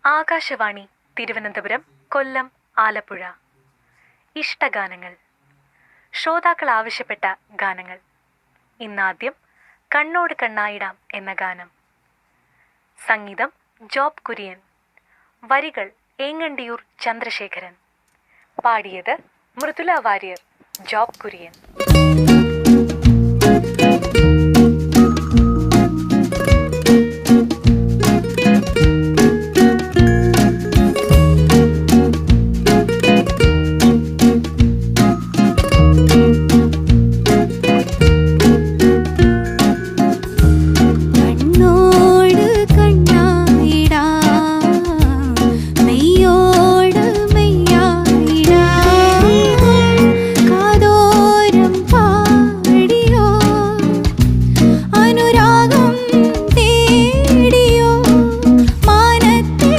ആകാശവാണി തിരുവനന്തപുരം, കൊല്ലം, ആലപ്പുഴ. ഇഷ്ടഗാനങ്ങൾ. ശ്രോതാക്കൾ ആവശ്യപ്പെട്ട ഗാനങ്ങൾ. ഇന്നാദ്യം കണ്ണോട് കണ്ണായിടാം എന്ന ഗാനം. സംഗീതം ജോബ് കുര്യൻ. വരികൾ ഏങ്ങണ്ടിയൂർ ചന്ദ്രശേഖരൻ. പാടിയത് മൃദുല വാര്യർ, ജോബ് കുര്യൻ.